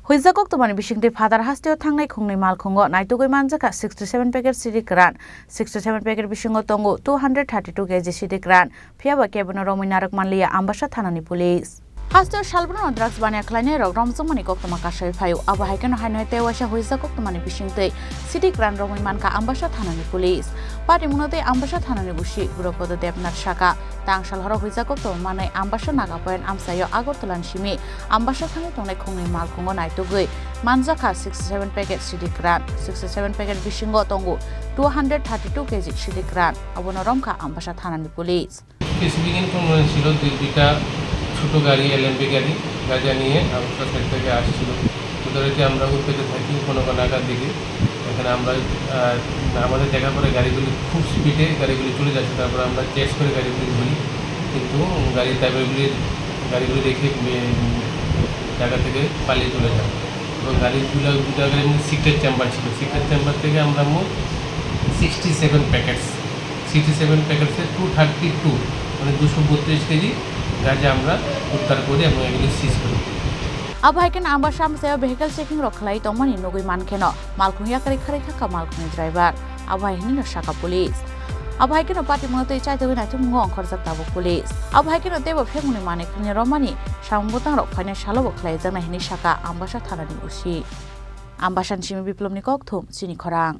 Hoijak Koktwmani Bisingtwi Phatar HasteoThangnai Khonwi Malkhungo NaitugwiManjakha 67 packet SiddiKwran 67 packet Bisingo tongo 232 kg SiddiKwran phiaba kebono romoi narak manliya Ambassa thanani police Hasteo salbano drugs bania khlainai rok romjongmani koktwma kasai phaio abo haikeno hainoi tewaisa Hoijak Koktwmani Bisingtwi SiddiKwran romoi manka Ambassa thanani police party munotei Ambassa thanani busi guropodo debnat saka tangsal horo Hoijak Koktwmani Ambassa nagapoen amsayo Agartalan simi Ambassa thani tongnai Khonwi Malkhungo NaitugwiManjakha 67 packet SiddiKwran 67 packet Bisingo tongo 232 kg SiddiKwran abono romka Ambassa thanani police specific information ছিল দুইটা ছোট গাড়ি LMB গাড়ি গাড়ি নিয়ে আমরা side থেকে আসছিল ওদেরকে আমরা উঠতে থাকি কোনো নাগার দিকে এখানে আমরা আমাদের দেখা পরে গাড়িগুলি খুব স্পিডে গাড়িগুলি চলে যাচ্ছে তারপর আমরা চেস করে গাড়িগুলি ধরি কিন্তু গাড়ির গাড়িগুলি দেখে জায়গা থেকে পালিয়ে চলে যায় এবং গাড়িগুলো দুটা গাড়ির মধ্যে সিক্রেট চেম্বার ছিল সিক্রেট চেম্বার থেকে আমরা মোট 67 প্যাকেটসে 232 মানে 232 কেজি গাঁজা আমরা উদ্ধার করি এবং এগুলি সিজ করি Abhaiken Ambassa amsayo vehicle checking rokhlai tongmani nugui mankeno Malkhungo yakari khari thaka Malkhungo driver abhaihini no saka police abhaikeno party monotei chaitoi NaitugwiManjakha khorjak tabo police abhaikeno debo phemuni mane khni romani sambutang rok phaine salobo khlai jana hini saka Ambassa thanani usi Ambassa simi biplomni Koktwmani Chini Khorang